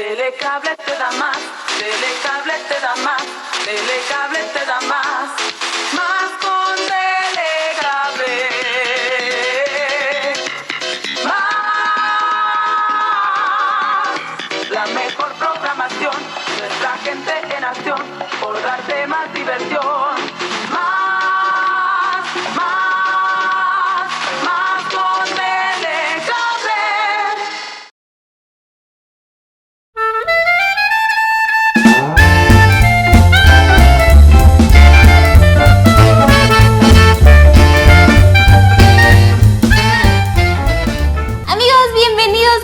Telecable te da más, Telecable te da más, Telecable te da más, más con Telecable. Más, la mejor programación, nuestra gente en acción, por darte más diversión. Más, más, más con Telecable.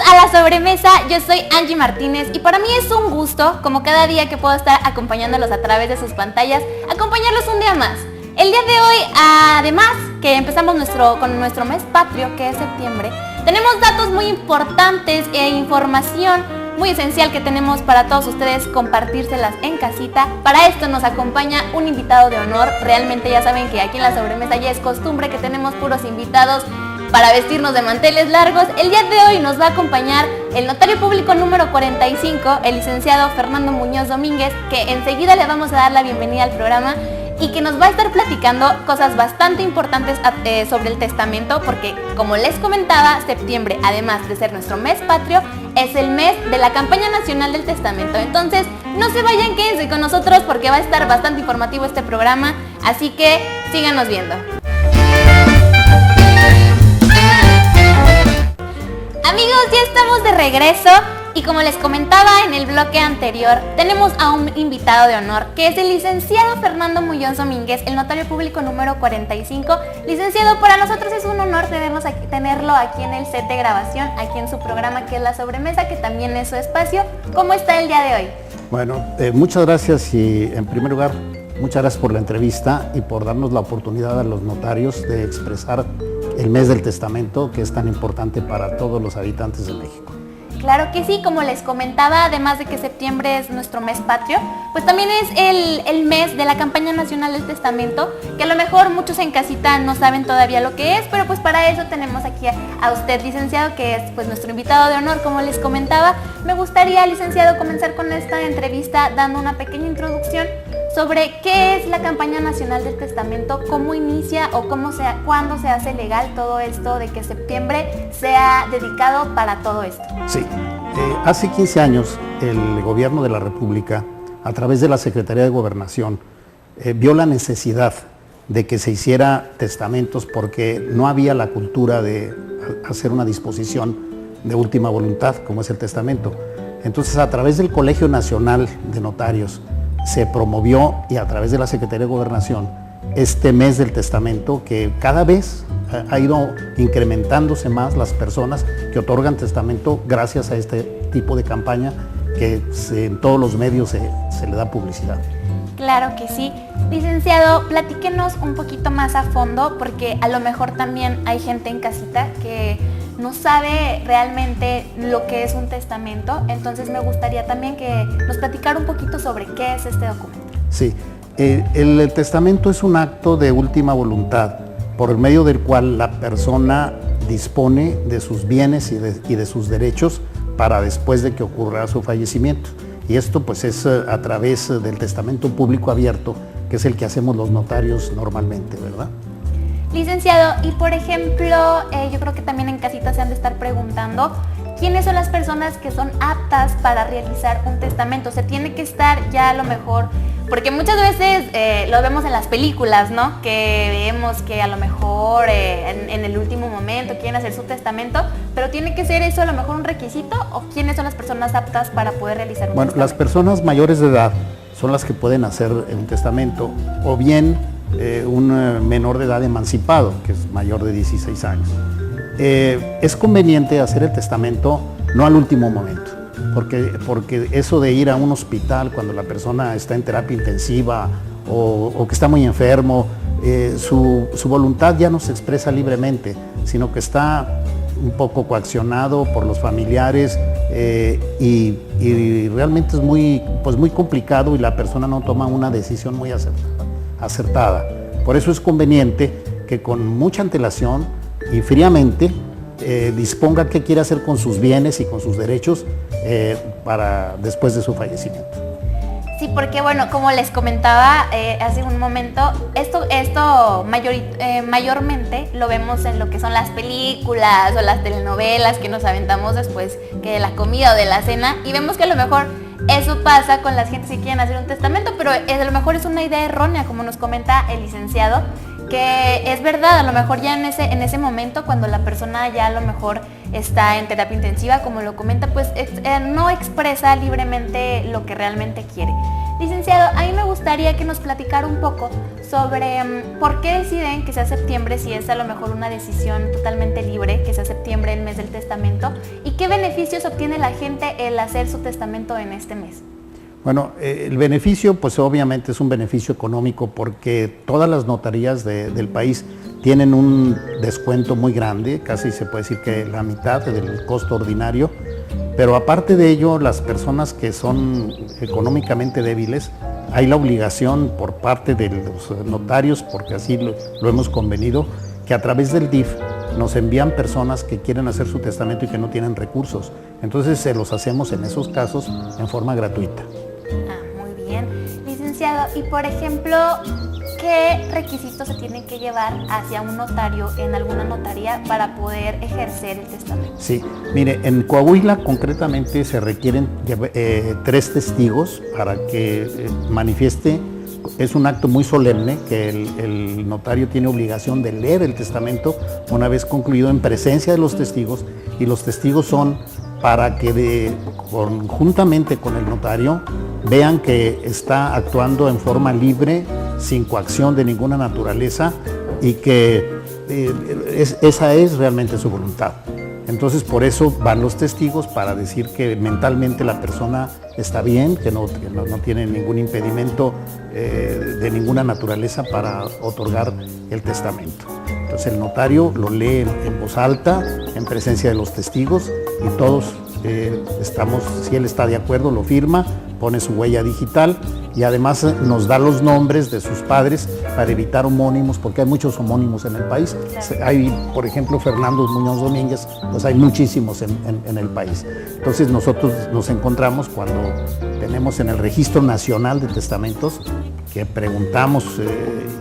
A la sobremesa, yo soy Angie Martínez y para mí es un gusto, como cada día que puedo estar acompañándolos a través de sus pantallas, acompañarlos un día más. El día de hoy, además que empezamos con nuestro mes patrio, que es septiembre, tenemos datos muy importantes e información muy esencial que tenemos para todos ustedes compartírselas en casita. Para esto nos acompaña un invitado de honor. Realmente ya saben que aquí en la sobremesa ya es costumbre que tenemos puros invitados para vestirnos de manteles largos. El día de hoy nos va a acompañar el notario público número 45, el licenciado Fernando Muñoz Domínguez, que enseguida le vamos a dar la bienvenida al programa y que nos va a estar platicando cosas bastante importantes sobre el testamento, porque como les comentaba, septiembre, además de ser nuestro mes patrio, es el mes de la campaña nacional del testamento. Entonces, no se vayan, quédense con nosotros porque va a estar bastante informativo este programa, así que síganos viendo. Amigos, ya estamos de regreso y como les comentaba en el bloque anterior, tenemos a un invitado de honor, que es el licenciado Fernando Muñoz Domínguez, el notario público número 45. Licenciado, para nosotros es un honor tenerlo aquí en el set de grabación, aquí en su programa que es La Sobremesa, que también es su espacio. ¿Cómo está el día de hoy? Bueno, muchas gracias y en primer lugar, muchas gracias por la entrevista y por darnos la oportunidad a los notarios de expresar el mes del testamento, que es tan importante para todos los habitantes de México. Claro que sí, como les comentaba, además de que septiembre es nuestro mes patrio, pues también es el mes de la campaña nacional del testamento, que a lo mejor muchos en casita no saben todavía lo que es, pero pues para eso tenemos aquí a usted, licenciado, que es pues nuestro invitado de honor, como les comentaba. Me gustaría, licenciado, comenzar con esta entrevista dando una pequeña introducción sobre qué es la campaña nacional del testamento, cómo inicia o cuándo se hace legal todo esto de que septiembre sea dedicado para todo esto. Sí, hace 15 años el gobierno de la República, a través de la Secretaría de Gobernación, vio la necesidad de que se hiciera testamentos porque no había la cultura de hacer una disposición de última voluntad, como es el testamento. Entonces, a través del Colegio Nacional de Notarios, se promovió, y a través de la Secretaría de Gobernación, este mes del testamento, que cada vez ha ido incrementándose más las personas que otorgan testamento gracias a este tipo de campaña que en todos los medios se le da publicidad. Claro que sí. Licenciado, platíquenos un poquito más a fondo, porque a lo mejor también hay gente en casita que no sabe realmente lo que es un testamento, entonces me gustaría también que nos platicara un poquito sobre qué es este documento. Sí, el testamento es un acto de última voluntad por el medio del cual la persona dispone de sus bienes y de sus derechos para después de que ocurra su fallecimiento. Y esto pues es a través del testamento público abierto, que es el que hacemos los notarios normalmente, ¿verdad? Licenciado, y por ejemplo, yo creo que también en casita se han de estar preguntando, ¿quiénes son las personas que son aptas para realizar un testamento? Se tiene que estar ya a lo mejor, porque muchas veces lo vemos en las películas, ¿no? Que vemos que a lo mejor en el último momento quieren hacer su testamento, pero ¿tiene que ser eso a lo mejor un requisito? ¿O quiénes son las personas aptas para poder realizar un testamento? Las personas mayores de edad son las que pueden hacer un testamento, o bien un menor de edad emancipado, que es mayor de 16 años. Es conveniente hacer el testamento no al último momento, porque eso de ir a un hospital cuando la persona está en terapia intensiva o que está muy enfermo, su voluntad ya no se expresa libremente, sino que está un poco coaccionado por los familiares y realmente es muy complicado y la persona no toma una decisión muy acertada. Por eso es conveniente que con mucha antelación y fríamente disponga qué quiere hacer con sus bienes y con sus derechos para después de su fallecimiento. Sí, porque bueno, como les comentaba hace un momento, esto mayormente lo vemos en lo que son las películas o las telenovelas que nos aventamos después que de la comida o de la cena, y vemos que a lo mejor eso pasa con las gentes que quieren hacer un testamento, pero a lo mejor es una idea errónea, como nos comenta el licenciado, que es verdad, a lo mejor ya en ese momento, cuando la persona ya a lo mejor está en terapia intensiva, como lo comenta, pues no expresa libremente lo que realmente quiere. Licenciado, a mí me gustaría que nos platicara un poco sobre por qué deciden que sea septiembre, si es a lo mejor una decisión totalmente libre, que sea septiembre el mes del testamento, y qué beneficios obtiene la gente el hacer su testamento en este mes. Bueno, el beneficio pues obviamente es un beneficio económico, porque todas las notarías del país tienen un descuento muy grande, casi se puede decir que la mitad del costo ordinario, pero aparte de ello, las personas que son económicamente débiles, hay la obligación por parte de los notarios, porque así lo hemos convenido, que a través del DIF nos envían personas que quieren hacer su testamento y que no tienen recursos. Entonces se los hacemos en esos casos en forma gratuita. Muy bien. Licenciado, y por ejemplo, ¿qué requisitos se tienen que llevar hacia un notario en alguna notaría para poder ejercer el testamento? Sí, mire, en Coahuila concretamente se requieren 3 testigos para que manifieste. Es un acto muy solemne que el notario tiene obligación de leer el testamento una vez concluido en presencia de los testigos, y los testigos son para que conjuntamente con el notario vean que está actuando en forma libre, sin coacción de ninguna naturaleza, y que esa es realmente su voluntad. Entonces por eso van los testigos, para decir que mentalmente la persona está bien, que no tiene ningún impedimento de ninguna naturaleza para otorgar el testamento. Entonces el notario lo lee en voz alta, en presencia de los testigos, y todos estamos, si él está de acuerdo, lo firma, pone su huella digital, y además nos da los nombres de sus padres para evitar homónimos, porque hay muchos homónimos en el país. Hay, por ejemplo, Fernando Muñoz Domínguez, pues hay muchísimos en el país. Entonces nosotros nos encontramos cuando tenemos en el Registro Nacional de Testamentos, que preguntamos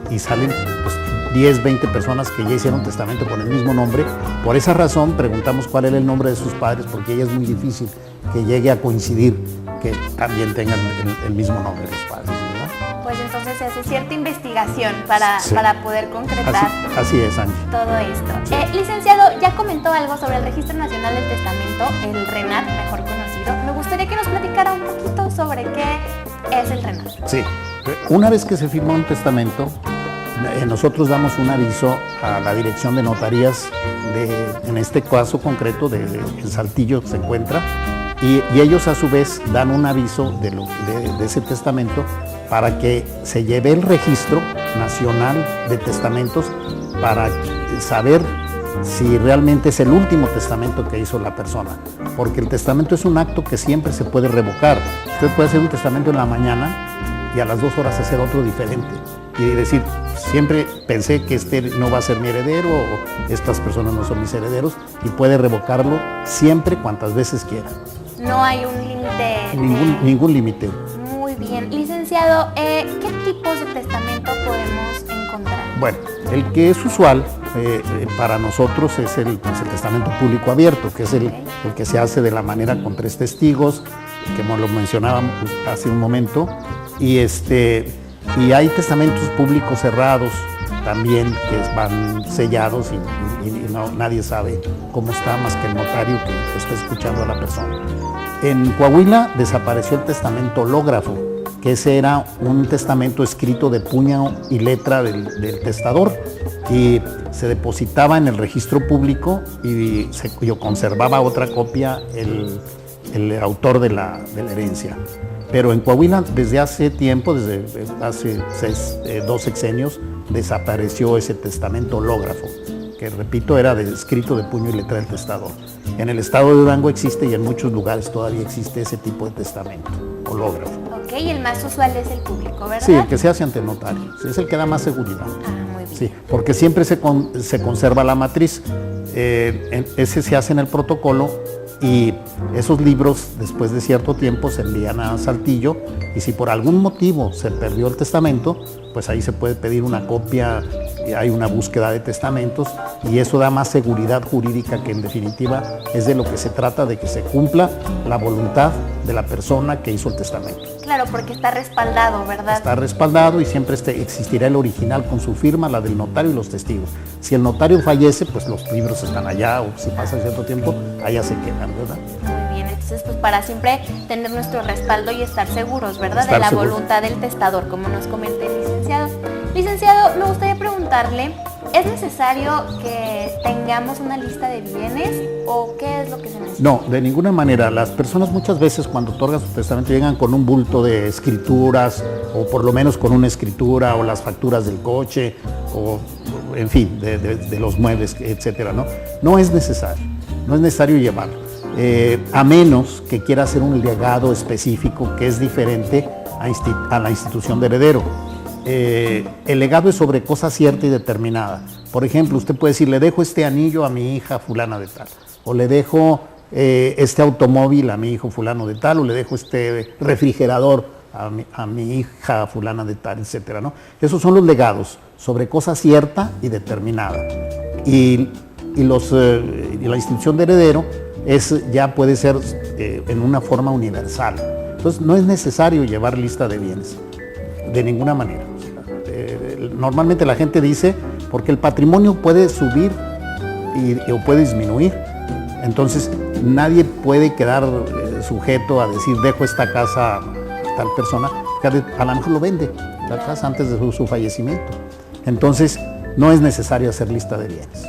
y salen pues 10, 20 personas que ya hicieron testamento con el mismo nombre. Por esa razón preguntamos cuál era el nombre de sus padres, porque ya es muy difícil que llegue a coincidir que también tengan el mismo nombre de los padres, ¿verdad? Pues entonces se hace cierta investigación para poder concretar así es, Angie. todo esto. Sí. Licenciado, ya comentó algo sobre el Registro Nacional del Testamento, el RENAT, mejor conocido. Me gustaría que nos platicara un poquito sobre qué es el RENAT. Sí, una vez que se firma un testamento, nosotros damos un aviso a la Dirección de Notarías, en este caso concreto de Saltillo se encuentra, y ellos a su vez dan un aviso de ese testamento para que se lleve el Registro Nacional de Testamentos, para saber si realmente es el último testamento que hizo la persona, porque el testamento es un acto que siempre se puede revocar. Usted puede hacer un testamento en la mañana y a las 2 horas hacer otro diferente y decir, siempre pensé que este no va a ser mi heredero, o estas personas no son mis herederos, y puede revocarlo siempre, cuantas veces quiera. No hay un límite. Ningún límite. Muy bien. Licenciado, ¿qué tipos de testamento podemos encontrar? Bueno, el que es usual para nosotros es el testamento público abierto, que es el que se hace de la manera con 3 testigos, que lo mencionábamos hace un momento, y hay testamentos públicos cerrados también, que van sellados y nadie sabe cómo está más que el notario que está escuchando a la persona. En Coahuila desapareció el testamento hológrafo, que ese era un testamento escrito de puño y letra del testador, y se depositaba en el registro público y se conservaba otra copia el autor de la herencia. Pero en Coahuila desde hace tiempo, desde hace 2 sexenios, desapareció ese testamento hológrafo, que repito, era escrito de puño y letra del testador. En el estado de Durango existe, y en muchos lugares todavía existe ese tipo de testamento hológrafo. Ok, y el más usual es el público, ¿verdad? Sí, el que se hace ante notario, es el que da más seguridad. Muy bien. Sí, porque siempre se conserva la matriz. Ese se hace en el protocolo y esos libros después de cierto tiempo se envían a Saltillo y si por algún motivo se perdió el testamento, pues ahí se puede pedir una copia, hay una búsqueda de testamentos y eso da más seguridad jurídica, que en definitiva es de lo que se trata, de que se cumpla la voluntad de la persona que hizo el testamento. Claro, porque está respaldado, ¿verdad? Está respaldado y siempre existirá el original con su firma, la del notario y los testigos. Si el notario fallece, pues los libros están allá, o si pasa cierto tiempo, allá se quedan, ¿verdad? Muy bien, entonces pues para siempre tener nuestro respaldo y estar seguros, ¿verdad? Estar de la seguros. voluntad del testador, como nos comenta el licenciado. Licenciado, me gustaría preguntarle, ¿es necesario que tengamos una lista de bienes o qué es lo que se necesita? No, de ninguna manera. Las personas muchas veces cuando otorgan su testamento llegan con un bulto de escrituras o por lo menos con una escritura o las facturas del coche o en fin, de los muebles, etcétera, ¿no? No es necesario llevarlo. A menos que quiera hacer un legado específico que es diferente a la institución de heredero. El legado es sobre cosa cierta y determinada. Por ejemplo, usted puede decir, le dejo este anillo a mi hija fulana de tal, o le dejo este automóvil a mi hijo fulano de tal, o le dejo este refrigerador a mi hija fulana de tal, etcétera, ¿no? Esos son los legados, sobre cosa cierta y determinada. Y la institución de heredero ya puede ser en una forma universal. Entonces no es necesario llevar lista de bienes, de ninguna manera. Normalmente la gente dice, porque el patrimonio puede subir o puede disminuir, entonces nadie puede quedar sujeto a decir, dejo esta casa a tal persona, que a lo mejor lo vende, la casa antes de su fallecimiento. Entonces no es necesario hacer lista de bienes.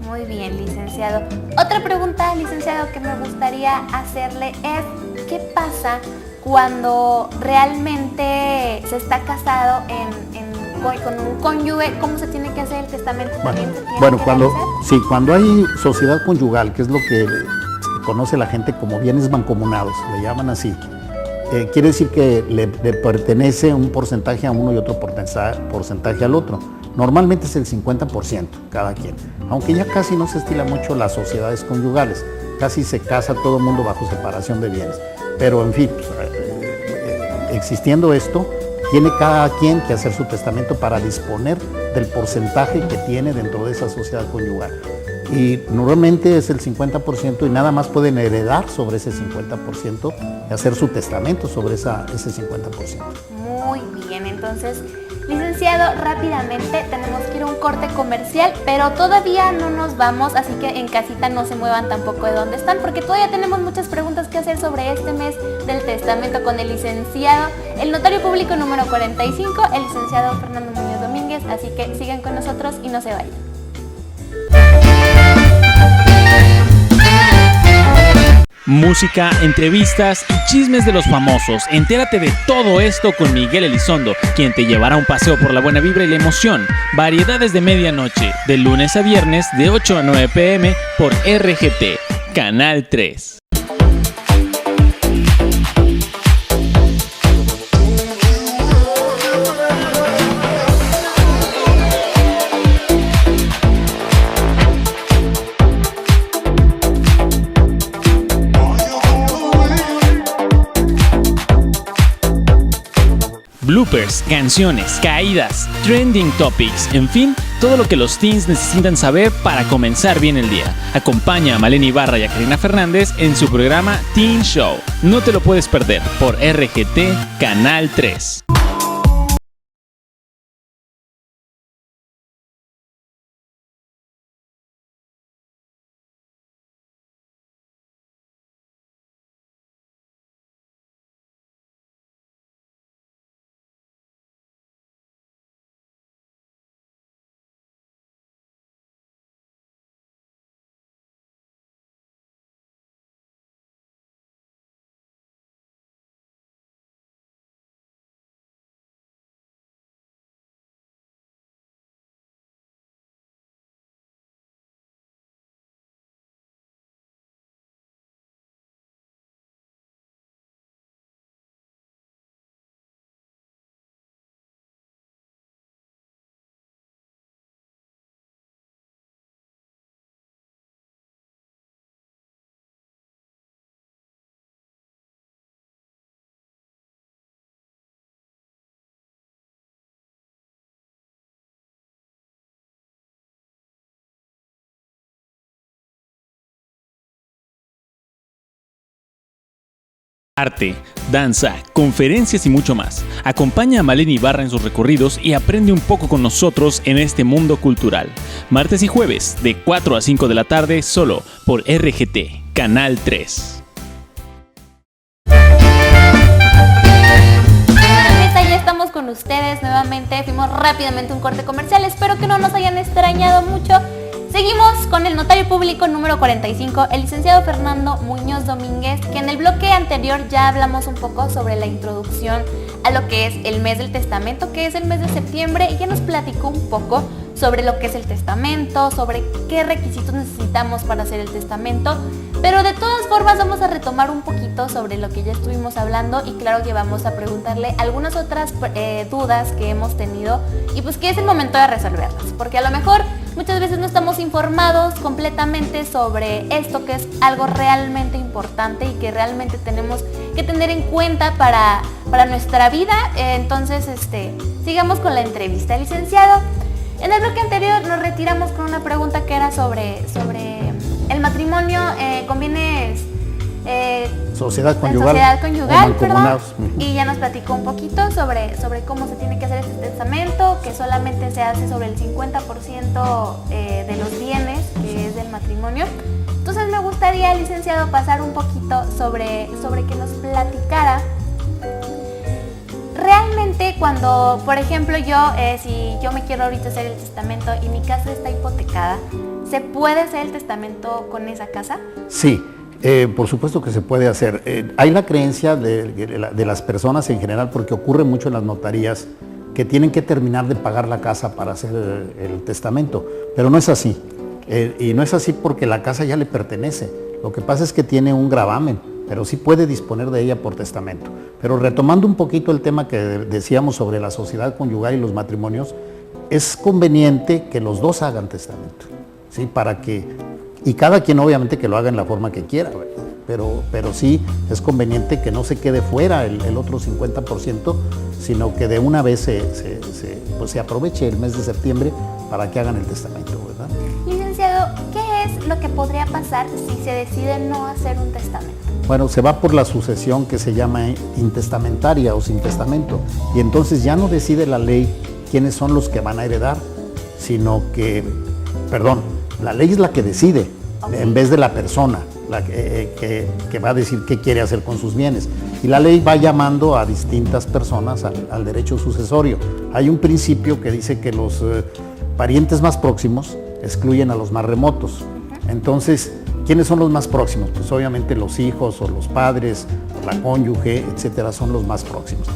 Muy bien, licenciado. Otra pregunta, licenciado, que me gustaría hacerle es, ¿qué pasa cuando realmente se está casado con un cónyuge? ¿Cómo se tiene que hacer el testamento? ¿También se tiene que realizar? Cuando hay sociedad conyugal, que es lo que conoce la gente como bienes mancomunados, le llaman así, quiere decir que le pertenece un porcentaje a uno y otro porcentaje al otro. Normalmente es el 50% cada quien, aunque ya casi no se estila mucho las sociedades conyugales, casi se casa todo el mundo bajo separación de bienes. Pero en fin, existiendo esto, tiene cada quien que hacer su testamento para disponer del porcentaje que tiene dentro de esa sociedad conyugal. Y normalmente es el 50% y nada más pueden heredar sobre ese 50% y hacer su testamento sobre ese 50%. Muy bien, entonces, licenciado, rápidamente tenemos que ir a un corte comercial, pero todavía no nos vamos, así que en casita no se muevan tampoco de donde están, porque todavía tenemos muchas preguntas que hacer sobre este mes del testamento con el licenciado, el notario público número 45, el licenciado Fernando Muñoz Domínguez, así que sigan con nosotros y no se vayan. Música, entrevistas y chismes de los famosos. Entérate de todo esto con Miguel Elizondo, quien te llevará un paseo por la buena vibra y la emoción. Variedades de medianoche, de lunes a viernes, de 8 a 9 p.m. por RGT, Canal 3. Bloopers, canciones, caídas, trending topics, en fin, todo lo que los teens necesitan saber para comenzar bien el día. Acompaña a Malena Ibarra y a Karina Fernández en su programa Teen Show. No te lo puedes perder por RGT Canal 3. Arte, danza, conferencias y mucho más. Acompaña a Maleni Ibarra en sus recorridos y aprende un poco con nosotros en este mundo cultural. Martes y jueves, de 4 a 5 de la tarde, solo por RGT, Canal 3. Ya estamos con ustedes nuevamente. Fuimos rápidamente a un corte comercial. Espero que no nos hayan extrañado mucho. Seguimos con el notario público número 45, el licenciado Fernando Muñoz Domínguez, que en el bloque anterior ya hablamos un poco sobre la introducción a lo que es el mes del testamento, que es el mes de septiembre, y ya nos platicó un poco sobre lo que es el testamento, sobre qué requisitos necesitamos para hacer el testamento, pero de todas formas vamos a retomar un poquito sobre lo que ya estuvimos hablando y claro que vamos a preguntarle algunas otras dudas que hemos tenido y pues que es el momento de resolverlas, porque a lo mejor muchas veces no estamos informados completamente sobre esto que es algo realmente importante y que realmente tenemos que tener en cuenta para nuestra vida. Entonces, sigamos con la entrevista. Licenciado, en el bloque anterior nos retiramos con una pregunta que era sobre el matrimonio, conviene sociedad conyugal, perdón, y ya nos platicó un poquito sobre cómo se tiene que hacer este testamento, que solamente se hace sobre el 50% de los bienes, que es del matrimonio. Entonces me gustaría, licenciado, pasar un poquito sobre que nos platicara realmente cuando, por ejemplo, si yo me quiero ahorita hacer el testamento y mi casa está hipotecada, ¿se puede hacer el testamento con esa casa? Sí. Por supuesto que se puede hacer. Hay la creencia de las personas en general, porque ocurre mucho en las notarías, que tienen que terminar de pagar la casa para hacer el testamento, pero no es así. Y no es así porque la casa ya le pertenece. Lo que pasa es que tiene un gravamen, pero sí puede disponer de ella por testamento. Pero retomando un poquito el tema que decíamos sobre la sociedad conyugal y los matrimonios, es conveniente que los dos hagan testamento, ¿sí? Y cada quien obviamente que lo haga en la forma que quiera, pero sí es conveniente que no se quede fuera el otro 50%, sino que de una vez se aproveche el mes de septiembre para que hagan el testamento, ¿verdad? Licenciado, ¿qué es lo que podría pasar si se decide no hacer un testamento? Bueno, se va por la sucesión que se llama intestamentaria o sin testamento, y entonces ya no decide la ley quiénes son los que van a heredar, sino que, la ley es la que decide, okay, en vez de la persona, que va a decir qué quiere hacer con sus bienes. Y la ley va llamando a distintas personas al derecho sucesorio. Hay un principio que dice que los parientes más próximos excluyen a los más remotos. Entonces, ¿quiénes son los más próximos? Pues obviamente los hijos o los padres, o la cónyuge, etcétera, son los más próximos.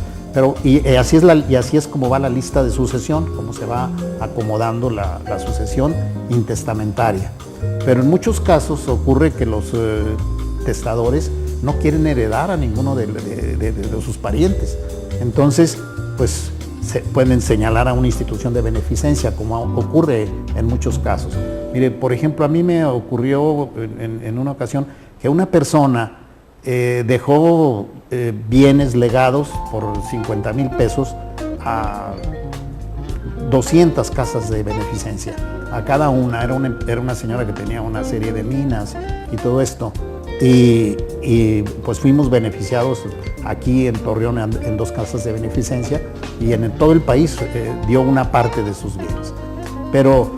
Así es como va la lista de sucesión, como se va acomodando la sucesión intestamentaria. Pero en muchos casos ocurre que los testadores no quieren heredar a ninguno de sus parientes. Entonces, pues se pueden señalar a una institución de beneficencia, como ocurre en muchos casos. Mire, por ejemplo, a mí me ocurrió en una ocasión que una persona dejó bienes legados por 50,000 pesos a 200 casas de beneficencia. A cada una, era una señora que tenía una serie de minas y todo esto. Y pues fuimos beneficiados aquí en Torreón en 2 casas de beneficencia, y en todo el país dio una parte de sus bienes. Pero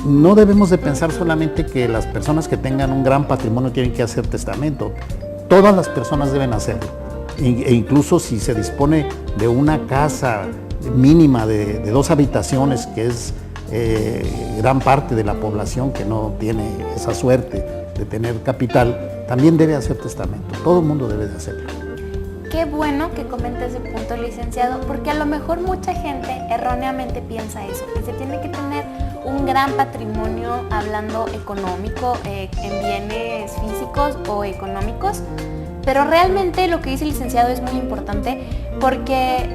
no debemos de pensar solamente que las personas que tengan un gran patrimonio tienen que hacer testamento. Todas las personas deben hacerlo, e incluso si se dispone de una casa mínima de 2 habitaciones, que es gran parte de la población que no tiene esa suerte de tener capital, también debe hacer testamento. Todo el mundo debe de hacerlo. Qué bueno que comente ese punto, licenciado, porque a lo mejor mucha gente erróneamente piensa eso, que se tiene que tener un gran patrimonio hablando económico, en bienes físicos o económicos, pero realmente lo que dice el licenciado es muy importante, porque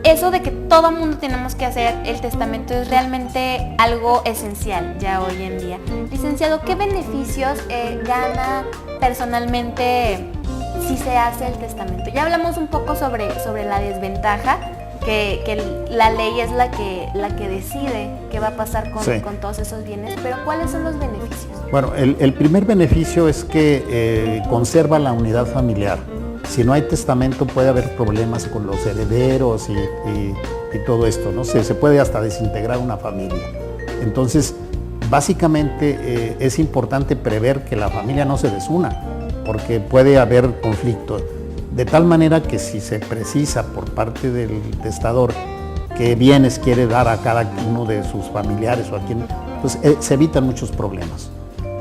eso de que todo mundo tenemos que hacer el testamento es realmente algo esencial ya hoy en día. Licenciado, ¿qué beneficios gana personalmente si se hace el testamento? Ya hablamos un poco sobre la desventaja, que la ley es la que decide qué va a pasar con todos esos bienes, pero ¿cuáles son los beneficios? Bueno, el primer beneficio es que conserva la unidad familiar, Si no hay testamento puede haber problemas con los herederos y todo esto, ¿no? Se puede hasta desintegrar una familia. Entonces, básicamente es importante prever que la familia no se desuna, porque puede haber conflicto. De tal manera que si se precisa por parte del testador qué bienes quiere dar a cada uno de sus familiares o a quien, pues se evitan muchos problemas.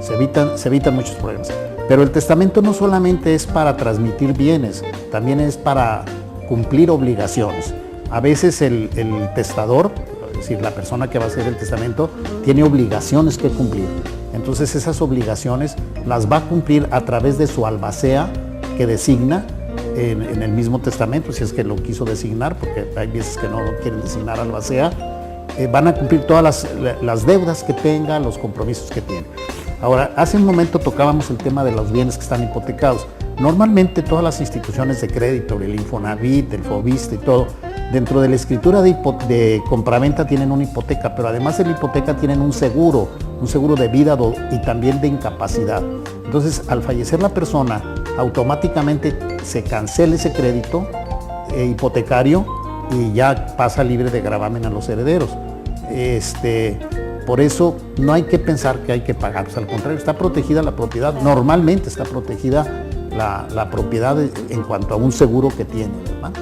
Se evitan muchos problemas. Pero el testamento no solamente es para transmitir bienes, también es para cumplir obligaciones. A veces el testador, es decir, la persona que va a hacer el testamento, tiene obligaciones que cumplir. Entonces esas obligaciones las va a cumplir a través de su albacea que designa en el mismo testamento, si es que lo quiso designar, porque hay veces que no quieren designar albacea. Van a cumplir todas las deudas que tenga, los compromisos que tiene. Ahora, hace un momento tocábamos el tema de los bienes que están hipotecados. Normalmente todas las instituciones de crédito, el Infonavit, el Fobiste y todo, dentro de la escritura de compraventa tienen una hipoteca, pero además de la hipoteca tienen un seguro de vida y también de incapacidad. Entonces, al fallecer la persona, automáticamente se cancela ese crédito hipotecario y ya pasa libre de gravamen a los herederos. Por eso no hay que pensar que hay que pagar, al contrario, está protegida la propiedad, normalmente está protegida la propiedad en cuanto a un seguro que tiene, ¿verdad?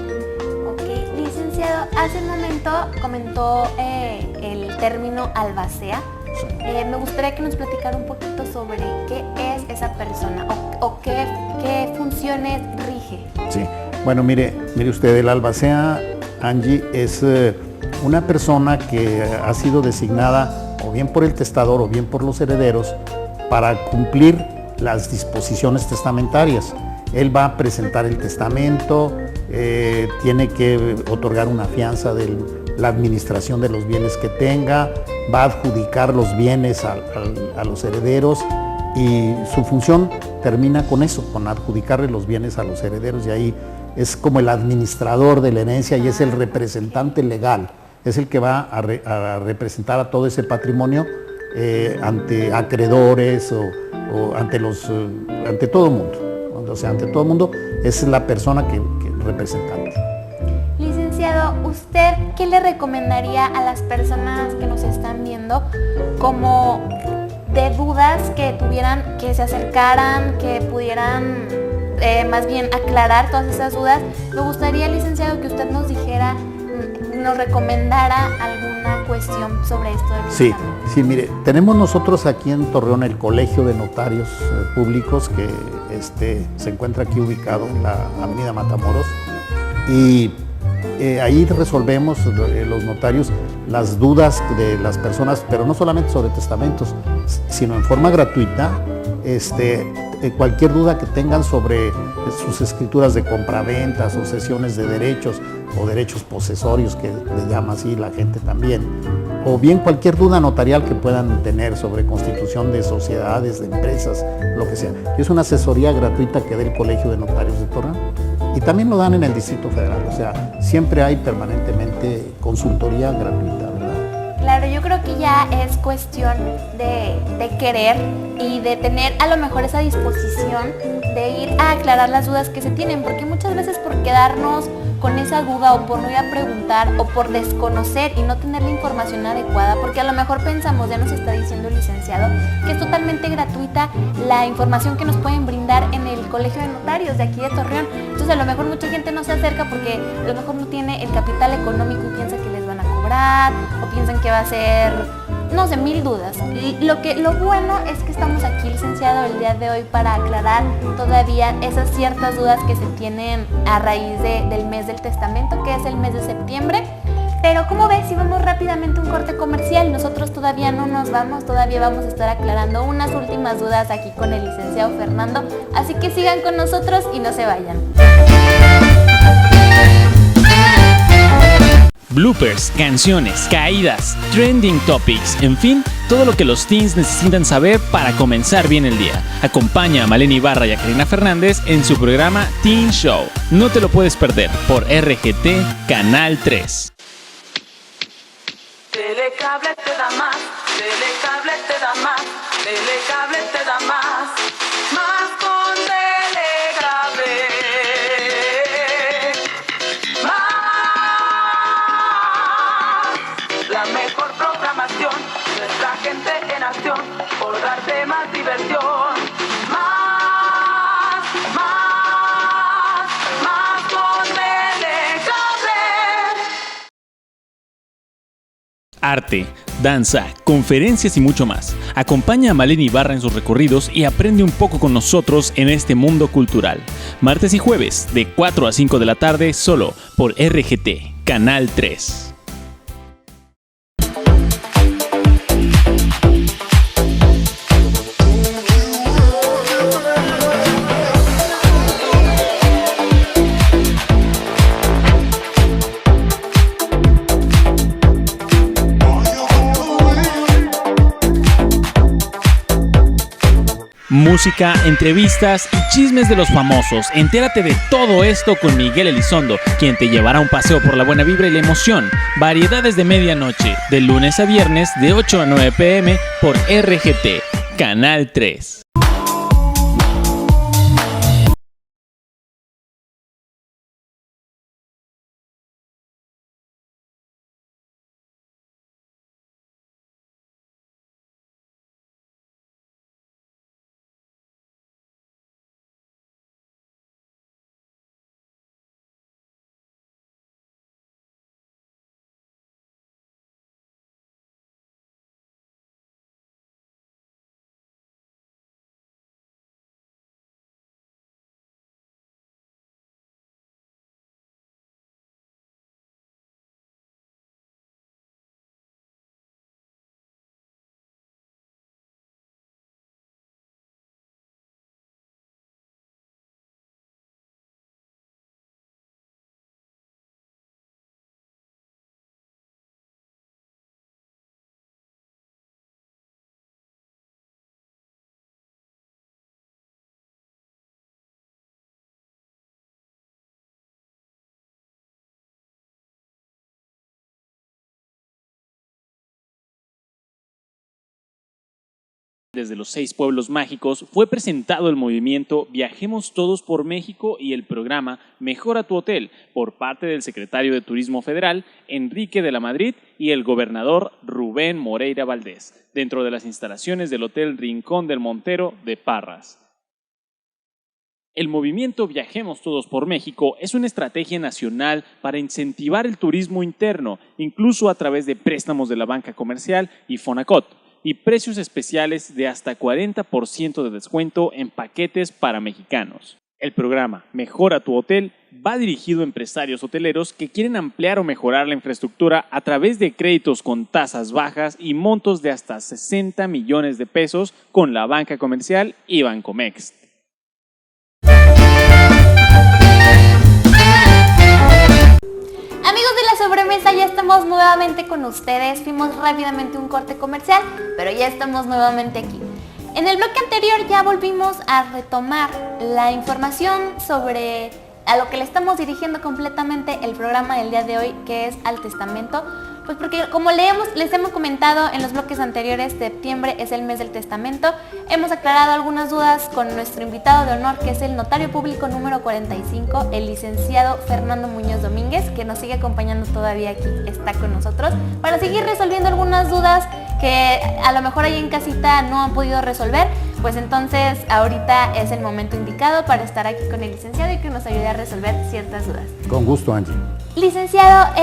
Ok, licenciado, hace un momento comentó el término albacea. Sí. Me gustaría que nos platicara un poquito sobre qué es esa persona o qué funciones rige. Sí, bueno, mire usted, el albacea, Angie, es una persona que ha sido designada o bien por el testador o bien por los herederos para cumplir las disposiciones testamentarias. Él va a presentar el testamento, tiene que otorgar una fianza de la administración de los bienes que tenga, va a adjudicar los bienes a los herederos y su función termina con eso, con adjudicarle los bienes a los herederos, y ahí es como el administrador de la herencia y es el representante legal. Es el que va a representar a todo ese patrimonio ante acreedores o ante todo el mundo. O sea, ante todo el mundo es la persona que representante. Licenciado, ¿usted qué le recomendaría a las personas que nos están viendo como de dudas que tuvieran, que se acercaran, que pudieran más bien aclarar todas esas dudas? Me gustaría, licenciado, que usted nos dijera, nos recomendara alguna cuestión sobre esto del testamento. Sí, mire, tenemos nosotros aquí en Torreón el Colegio de Notarios Públicos que se encuentra aquí ubicado en la avenida Matamoros, y ahí resolvemos los notarios las dudas de las personas, pero no solamente sobre testamentos, sino en forma gratuita. Cualquier duda que tengan sobre sus escrituras de compraventa, sucesiones de derechos o derechos posesorios, que le llama así la gente también, o bien cualquier duda notarial que puedan tener sobre constitución de sociedades, de empresas, lo que sea. Es una asesoría gratuita que da el Colegio de Notarios de Torreón y también lo dan en el Distrito Federal, o sea, siempre hay permanentemente consultoría gratuita, ¿verdad? Claro, yo creo que ya es cuestión de querer y de tener a lo mejor esa disposición de ir a aclarar las dudas que se tienen, porque muchas veces por quedarnos con esa duda o por no ir a preguntar o por desconocer y no tener la información adecuada, porque a lo mejor pensamos, ya nos está diciendo el licenciado, que es totalmente gratuita la información que nos pueden brindar en el Colegio de Notarios de aquí de Torreón. Entonces a lo mejor mucha gente no se acerca porque a lo mejor no tiene el capital económico y piensa que les van a cobrar o piensan que va a ser, no sé, mil dudas. Lo bueno es que estamos aquí, licenciado, el día de hoy para aclarar todavía esas ciertas dudas que se tienen a raíz del mes del testamento, que es el mes de septiembre. Pero como ves, si vamos rápidamente a un corte comercial, nosotros todavía no nos vamos, todavía vamos a estar aclarando unas últimas dudas aquí con el licenciado Fernando, así que sigan con nosotros y no se vayan. Bloopers, canciones, caídas, trending topics, en fin, todo lo que los teens necesitan saber para comenzar bien el día. Acompaña a Malena Ibarra y a Karina Fernández en su programa Teen Show. No te lo puedes perder por RGT Canal 3. Telecable te da más, Telecable te da más, Telecable te da más, más con Telecable. arte, danza, conferencias y mucho más. Acompaña a Malena Ibarra en sus recorridos y aprende un poco con nosotros en este mundo cultural. Martes y jueves, de 4 a 5 de la tarde, solo por RGT, Canal 3. Música, entrevistas y chismes de los famosos. Entérate de todo esto con Miguel Elizondo, quien te llevará un paseo por la buena vibra y la emoción. Variedades de medianoche, de lunes a viernes, de 8 a 9 p.m. por RGT, Canal 3. Desde los 6 pueblos mágicos fue presentado el movimiento Viajemos Todos por México y el programa Mejora tu Hotel por parte del secretario de Turismo Federal, Enrique de la Madrid, y el gobernador Rubén Moreira Valdés, dentro de las instalaciones del Hotel Rincón del Montero de Parras. El movimiento Viajemos Todos por México es una estrategia nacional para incentivar el turismo interno, incluso a través de préstamos de la banca comercial y Fonacot, y precios especiales de hasta 40% de descuento en paquetes para mexicanos. El programa Mejora tu Hotel va dirigido a empresarios hoteleros que quieren ampliar o mejorar la infraestructura a través de créditos con tasas bajas y montos de hasta 60 millones de pesos con la banca comercial y Bancomext. Amigos de la sobremesa, ya estamos nuevamente con ustedes. Fuimos rápidamente un corte comercial, pero ya estamos nuevamente aquí. En el bloque anterior ya volvimos a retomar la información sobre a lo que le estamos dirigiendo completamente el programa del día de hoy, que es al testamento. Pues porque como les hemos comentado en los bloques anteriores, septiembre es el mes del testamento. Hemos aclarado algunas dudas con nuestro invitado de honor, que es el notario público número 45, el licenciado Fernando Muñoz Domínguez, que nos sigue acompañando todavía aquí, está con nosotros, para seguir resolviendo algunas dudas que a lo mejor ahí en casita no han podido resolver. Pues entonces ahorita es el momento indicado para estar aquí con el licenciado y que nos ayude a resolver ciertas dudas. Con gusto, Angie. Licenciado,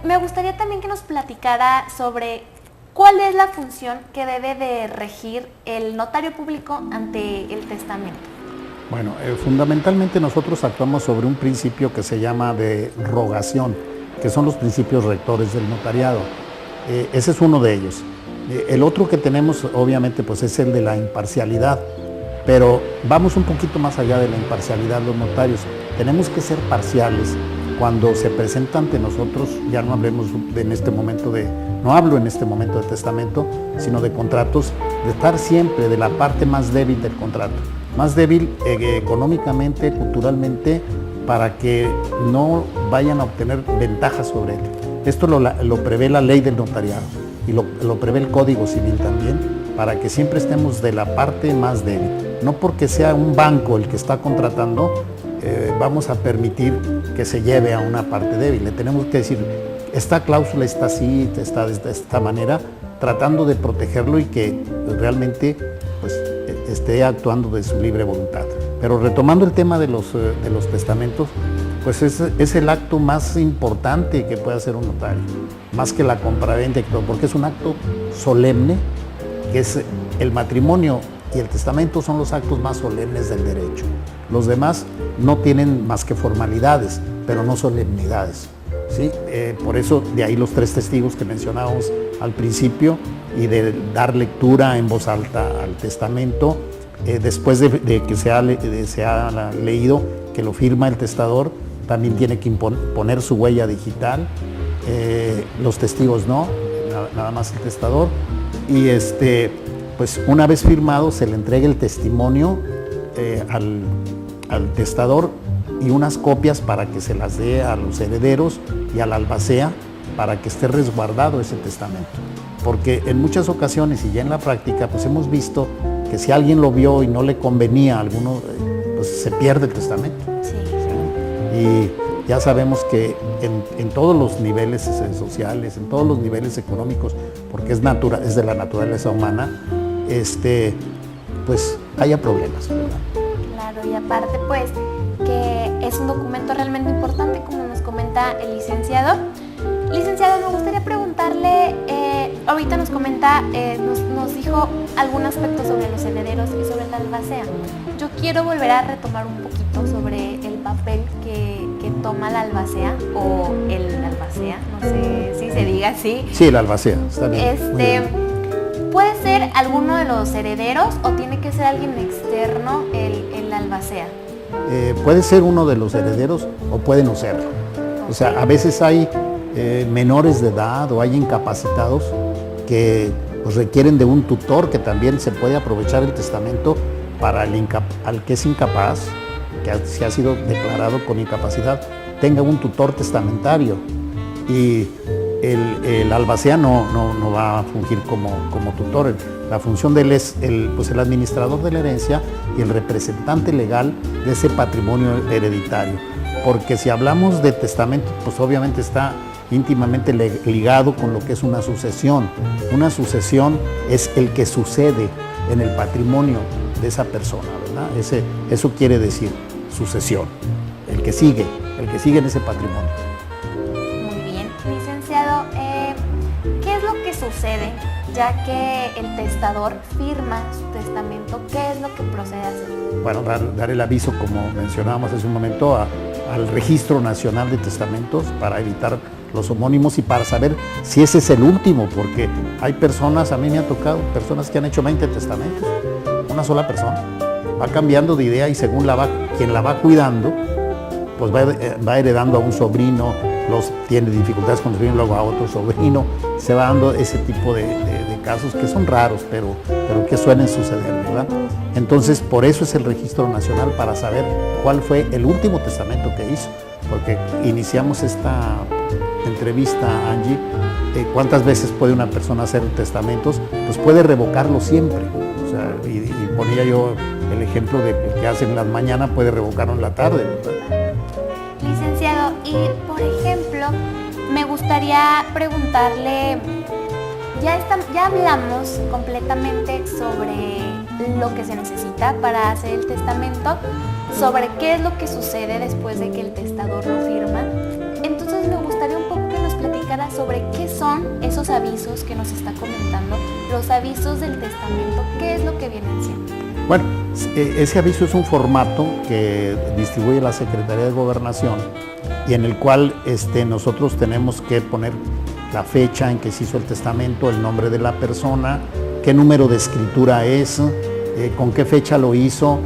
me gustaría también que nos platicara sobre cuál es la función que debe de regir el notario público ante el testamento. Bueno, fundamentalmente nosotros actuamos sobre un principio que se llama de rogación, que son los principios rectores del notariado. Ese es uno de ellos. El otro que tenemos, obviamente, pues es el de la imparcialidad, pero vamos un poquito más allá de la imparcialidad los notarios. Tenemos que ser parciales. Cuando se presenta ante nosotros, ya no hablemos en este momento no hablo en este momento de testamento, sino de contratos, de estar siempre de la parte más débil del contrato, más débil económicamente, culturalmente, para que no vayan a obtener ventajas sobre él. Esto lo prevé la ley del notariado y lo prevé el Código Civil también, para que siempre estemos de la parte más débil. No porque sea un banco el que está contratando, vamos a permitir que se lleve a una parte débil. Le tenemos que decir, esta cláusula está así, está de esta manera, tratando de protegerlo y que realmente pues, esté actuando de su libre voluntad. Pero retomando el tema de los testamentos, pues es el acto más importante que puede hacer un notario, más que la compraventa, porque es un acto solemne, que es el matrimonio y el testamento son los actos más solemnes del derecho. Los demás no tienen más que formalidades, pero no solemnidades, ¿sí? Por eso de ahí los 3 testigos que mencionábamos al principio y de dar lectura en voz alta al testamento, después de que se ha leído, que lo firma el testador, también tiene que poner su huella digital, los testigos no, nada más el testador, y pues una vez firmado se le entrega el testimonio al testador y unas copias para que se las dé a los herederos y al albacea para que esté resguardado ese testamento. Porque en muchas ocasiones y ya en la práctica pues hemos visto que si alguien lo vio y no le convenía a alguno, pues se pierde el testamento. Sí. Y ya sabemos que en todos los niveles sociales, en todos los niveles económicos, porque es de la naturaleza humana, pues haya problemas, ¿verdad? Claro, y aparte pues que es un documento realmente importante, como nos comenta el licenciado. Licenciado, me gustaría preguntarle, ahorita nos comenta, nos dijo algún aspecto sobre los herederos y sobre la albacea. Yo quiero volver a retomar un poquito sobre el papel que toma la albacea o el albacea, no sé si se diga así. Sí, la albacea, está bien. Muy bien. ¿Puede ser alguno de los herederos o tiene que ser alguien externo el albacea? Puede ser uno de los herederos o puede no serlo. O sea, a veces hay menores de edad o hay incapacitados que pues, requieren de un tutor, que también se puede aprovechar el testamento para al que es incapaz, que se ha sido declarado con incapacidad, tenga un tutor testamentario. Y el albacea no va a fungir como tutor. La función de él es el administrador de la herencia y el representante legal de ese patrimonio hereditario. Porque si hablamos de testamento, pues obviamente está íntimamente ligado con lo que es una sucesión. Una sucesión es el que sucede en el patrimonio de esa persona, ¿verdad? Eso quiere decir sucesión, el que sigue en ese patrimonio. Muy bien, licenciado, ¿qué es lo que sucede ya que el testador firma su testamento? ¿Qué es lo que procede a hacer? Bueno, dar el aviso, como mencionábamos hace un momento, al Registro Nacional de Testamentos para evitar los homónimos y para saber si ese es el último, porque hay personas, a mí me ha tocado, personas que han hecho 20 testamentos, una sola persona, va cambiando de idea y según quien la va cuidando, pues va heredando a un sobrino, tiene dificultades con el sobrino, luego a otro sobrino, se va dando ese tipo de casos que son raros, pero que suelen suceder, ¿verdad? Entonces, por eso es el Registro Nacional, para saber cuál fue el último testamento que hizo, porque iniciamos esta entrevista, Angie, ¿cuántas veces puede una persona hacer testamentos? Pues puede revocarlo siempre. O sea, y ponía yo el ejemplo de que hace en la mañana, puede revocarlo en la tarde, ¿verdad? Licenciado, y por ejemplo, me gustaría preguntarle, ya hablamos completamente sobre lo que se necesita para hacer el testamento, sobre qué es lo que sucede después de que el testador lo firma. Entonces me gustaría un poco que nos platicara sobre qué son esos avisos que nos está comentando, los avisos del testamento, qué es lo que vienen siendo. Bueno, ese aviso es un formato que distribuye la Secretaría de Gobernación y en el cual nosotros tenemos que poner la fecha en que se hizo el testamento, el nombre de la persona, qué número de escritura es, con qué fecha lo hizo,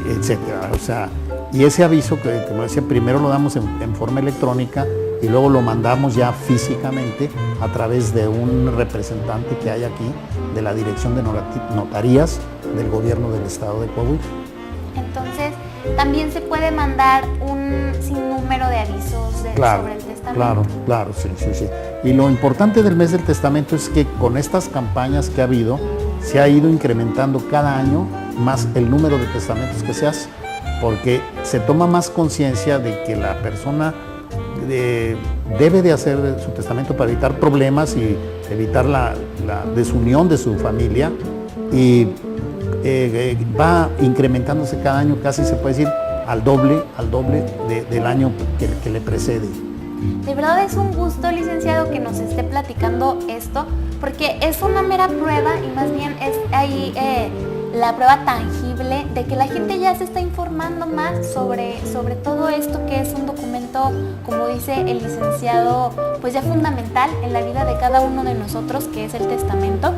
etcétera. O sea, y ese aviso, que como decía, primero lo damos en forma electrónica y luego lo mandamos ya físicamente a través de un representante que hay aquí de la Dirección de Notarías del Gobierno del Estado de Coahuila. Entonces, también se puede mandar un sinnúmero de avisos sobre el testamento. Claro, sí. Y lo importante del mes del testamento es que con estas campañas que ha habido, se ha ido incrementando cada año más el número de testamentos que se hace, porque se toma más conciencia de que la persona debe de hacer su testamento para evitar problemas y evitar la desunión de su familia, y va incrementándose cada año, casi se puede decir al doble del año que le precede. De verdad es un gusto, licenciado, que nos esté platicando esto, porque es una mera prueba y más bien es ahí la prueba tangible de que la gente ya se está informando más sobre todo esto, que es un documento, como dice el licenciado, pues ya fundamental en la vida de cada uno de nosotros, que es el testamento.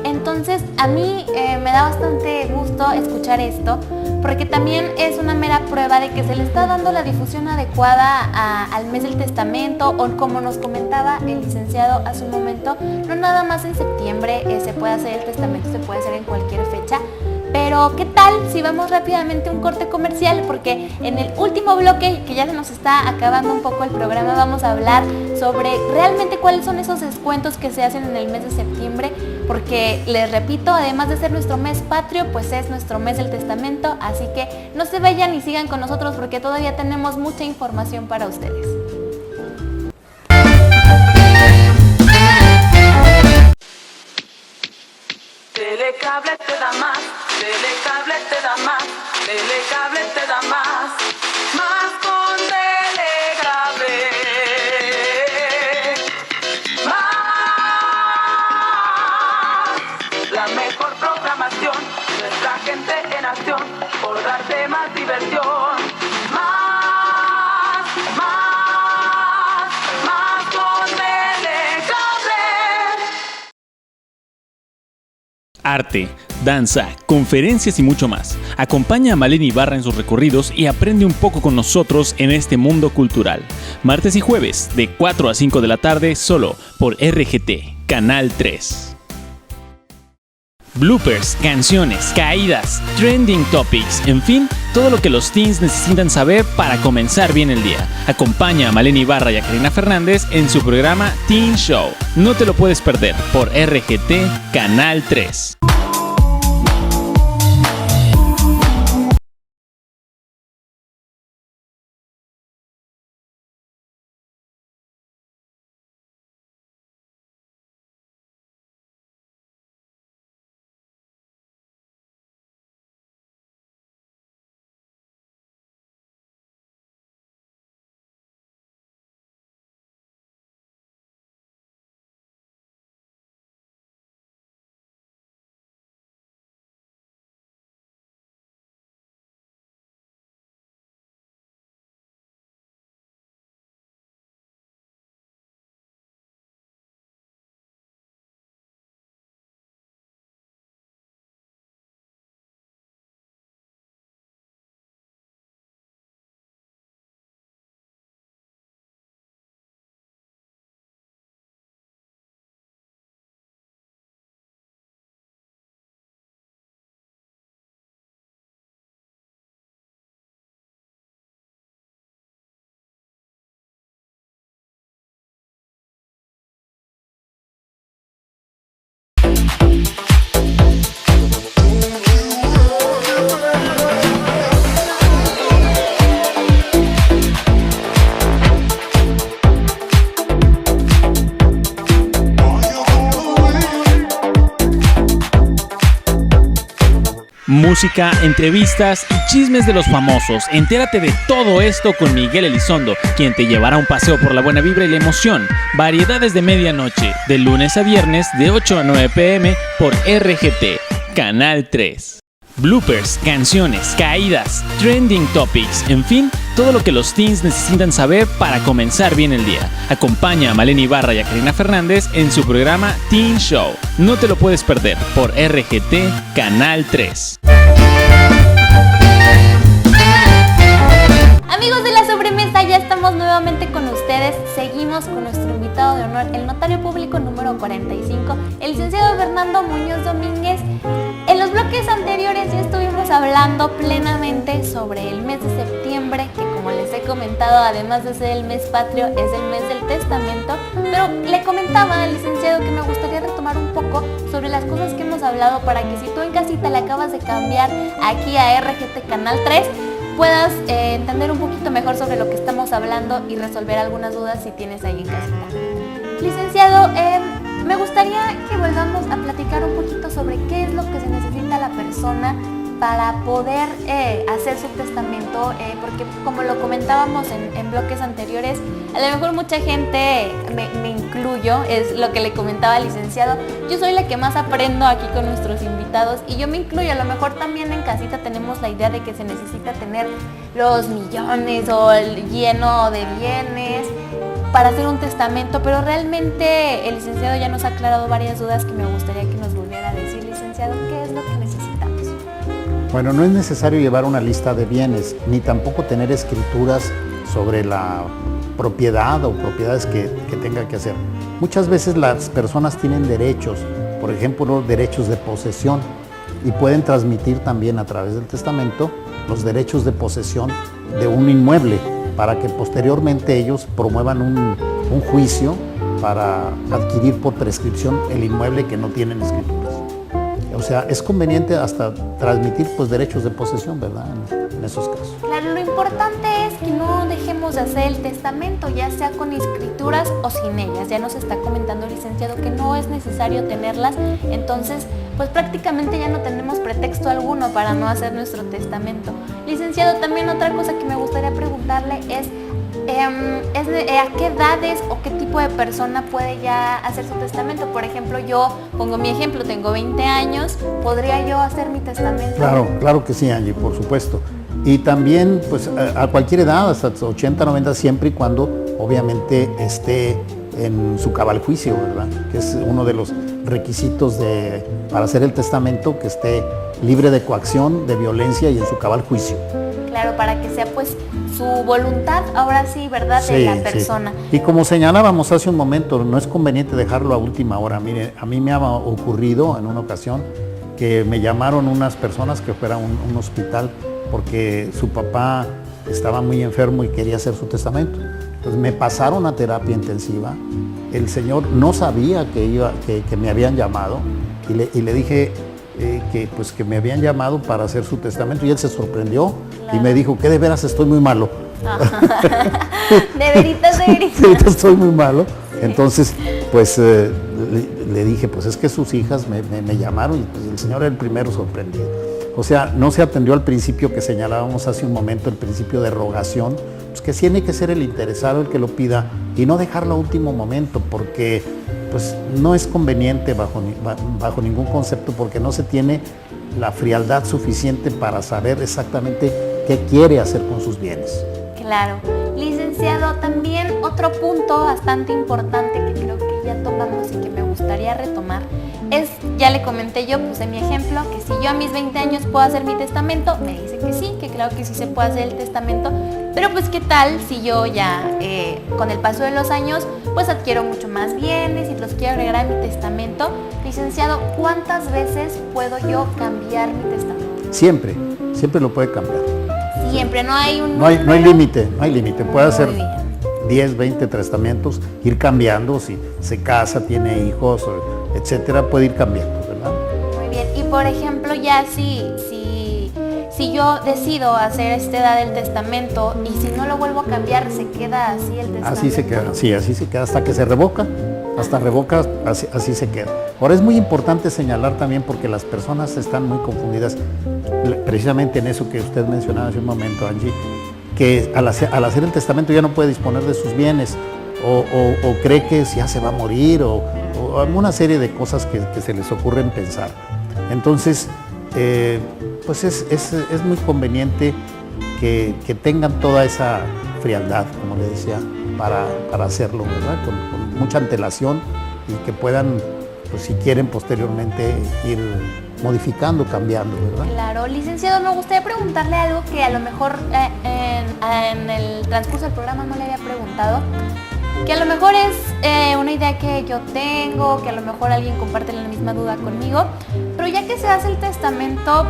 Entonces a mí me da bastante gusto escuchar esto, porque también es una mera prueba de que se le está dando la difusión adecuada al mes del testamento, o como nos comentaba el licenciado hace un momento, no nada más en septiembre se puede hacer el testamento, se puede hacer en cualquier fecha. Pero ¿qué tal si vamos rápidamente a un corte comercial? Porque en el último bloque, que ya se nos está acabando un poco el programa, vamos a hablar sobre realmente cuáles son esos descuentos que se hacen en el mes de septiembre, porque les repito, además de ser nuestro mes patrio, pues es nuestro mes del testamento, así que no se vayan y sigan con nosotros porque todavía tenemos mucha información para ustedes. Telecable te da más, Telecable te da más, Telecable te da más, más con Telecable. Más, la mejor programación, nuestra gente en acción, por darte más diversión. Más, más, más con Telecable. Arte, danza, conferencias y mucho más. Acompaña a Maleni Ibarra en sus recorridos y aprende un poco con nosotros en este mundo cultural. Martes y jueves, de 4 a 5 de la tarde, solo por RGT, Canal 3. Bloopers, canciones, caídas, trending topics, en fin, todo lo que los teens necesitan saber para comenzar bien el día. Acompaña a Maleni Ibarra y a Karina Fernández en su programa Teen Show. No te lo puedes perder por RGT, Canal 3. Música, entrevistas y chismes de los famosos. Entérate de todo esto con Miguel Elizondo, quien te llevará un paseo por la buena vibra y la emoción. Variedades de medianoche, de lunes a viernes, de 8 a 9 p.m. por RGT, Canal 3. Bloopers, canciones, caídas, trending topics, en fin, todo lo que los teens necesitan saber para comenzar bien el día. Acompaña a Maleni Ibarra y a Karina Fernández en su programa Teen Show. No te lo puedes perder por RGT, Canal 3. Amigos de la sobremesa, ya estamos nuevamente con ustedes. Seguimos con nuestro invitado de honor, el notario público número 45, el licenciado Fernando Muñoz Domínguez. En los bloques anteriores ya estuvimos hablando plenamente sobre el mes de septiembre, que como les he comentado, además de ser el mes patrio, es el mes del testamento. Pero le comentaba al licenciado que me gustaría retomar un poco sobre las cosas que hemos hablado para que si tú en casita le acabas de cambiar aquí a RGT Canal 3, puedas entender un poquito mejor sobre lo que estamos hablando y resolver algunas dudas si tienes ahí en casita. Licenciado, me gustaría que volvamos a platicar un poquito sobre qué es lo que se necesita la persona para poder hacer su testamento, porque como lo comentábamos en bloques anteriores, a lo mejor mucha gente, me incluyo, es lo que le comentaba al licenciado, yo soy la que más aprendo aquí con nuestros invitados y yo me incluyo, a lo mejor también en casita tenemos la idea de que se necesita tener los millones o el lleno de bienes para hacer un testamento, pero realmente el licenciado ya nos ha aclarado varias dudas que me gustaría que nos volviera a decir, licenciado, ¿qué es lo que necesitamos? Bueno, no es necesario llevar una lista de bienes, ni tampoco tener escrituras sobre la propiedad o propiedades que tenga que hacer. Muchas veces las personas tienen derechos, por ejemplo, derechos de posesión, y pueden transmitir también a través del testamento los derechos de posesión de un inmueble, para que posteriormente ellos promuevan un juicio para adquirir por prescripción el inmueble que no tienen escrituras. O sea, es conveniente hasta transmitir pues derechos de posesión, ¿verdad? En esos casos. Claro, lo importante es que no dejemos de hacer el testamento, ya sea con escrituras o sin ellas. Ya nos está comentando el licenciado que no es necesario tenerlas, entonces pues prácticamente ya no tenemos pretexto alguno para no hacer nuestro testamento. Licenciado, también otra cosa que me gustaría preguntarle es ¿a qué edades o qué tipo de persona puede ya hacer su testamento? Por ejemplo, yo pongo mi ejemplo, tengo 20 años, ¿podría yo hacer mi testamento? Claro que sí, Angie, por supuesto. Y también pues a cualquier edad, hasta 80, 90, siempre y cuando obviamente esté en su cabal juicio, ¿verdad? Que es uno de los requisitos para hacer el testamento, que esté libre de coacción, de violencia y en su cabal juicio. Claro, para que sea pues su voluntad, ahora sí, ¿verdad?, de la persona. Sí. Y como señalábamos hace un momento, no es conveniente dejarlo a última hora. Mire, a mí me ha ocurrido en una ocasión que me llamaron unas personas que fuera a un hospital porque su papá estaba muy enfermo y quería hacer su testamento. Entonces me pasaron a terapia intensiva. El señor no sabía que me habían llamado y le dije que me habían llamado para hacer su testamento y él se sorprendió. Claro. Y me dijo que de veras estoy muy malo. De veritas. Estoy muy malo. Entonces, pues le dije, pues es que sus hijas me llamaron y pues, el señor era el primero sorprendido. O sea, no se atendió al principio que señalábamos hace un momento, el principio de rogación, pues que tiene que ser el interesado el que lo pida y no dejarlo a último momento, porque pues no es conveniente bajo ningún concepto, porque no se tiene la frialdad suficiente para saber exactamente qué quiere hacer con sus bienes. Claro. Licenciado, también otro punto bastante importante que creo que ya tomamos y que me gustaría retomar es, ya le comenté yo, puse mi ejemplo, que si yo a mis 20 años puedo hacer mi testamento, me dice que sí, que claro que sí se puede hacer el testamento, pero pues qué tal si yo ya con el paso de los años pues adquiero mucho más bienes y los quiero agregar a mi testamento. Licenciado, ¿cuántas veces puedo yo cambiar mi testamento? Siempre lo puede cambiar. Siempre, no hay un... No hay límite, puede hacer 10, 20 testamentos, ir cambiando, si se casa, tiene hijos, etcétera, puede ir cambiando, ¿verdad? Muy bien, y por ejemplo ya si yo decido hacer esta edad del testamento y si no lo vuelvo a cambiar, ¿se queda así el testamento? Así se queda, sí, así se queda hasta que se revoca, así se queda. Ahora es muy importante señalar también, porque las personas están muy confundidas, precisamente en eso que usted mencionaba hace un momento, Angie, que al hacer el testamento ya no puede disponer de sus bienes, o cree que ya se va a morir, o alguna serie de cosas que se les ocurren pensar. Entonces, pues es muy conveniente que tengan toda esa frialdad, como le decía, para hacerlo, ¿verdad? Con mucha antelación, y que puedan, pues si quieren, posteriormente ir modificando, cambiando, ¿verdad? Claro. Licenciado, me gustaría preguntarle algo que a lo mejor en el transcurso del programa no le había preguntado, que a lo mejor es una idea que yo tengo, que a lo mejor alguien comparte la misma duda conmigo, pero ya que se hace el testamento,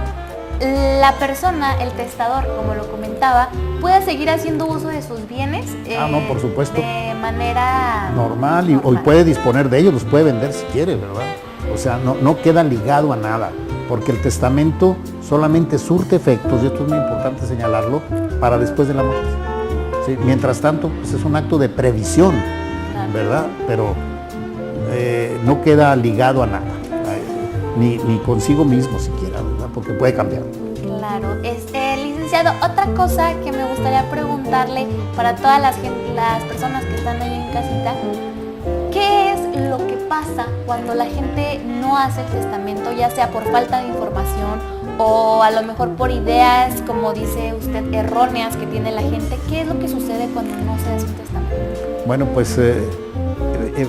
la persona, el testador, como lo comentaba, puede seguir haciendo uso de sus bienes no, por supuesto, de manera normal. Y puede disponer de ellos, los puede vender si quiere, ¿verdad? O sea, no queda ligado a nada, porque el testamento solamente surte efectos, y esto es muy importante señalarlo, para después de la muerte. ¿Sí? Mientras tanto, pues es un acto de previsión, ¿verdad? Pero no queda ligado a nada, ni consigo mismo siquiera, ¿verdad? Porque puede cambiar. Claro, licenciado, otra cosa que me gustaría preguntarle para todas las personas que están ahí en casita, ¿qué es lo que pasa cuando la gente no hace el testamento, ya sea por falta de información o a lo mejor por ideas, como dice usted, erróneas que tiene la gente? ¿Qué es lo que sucede cuando no se hace un testamento? Bueno, pues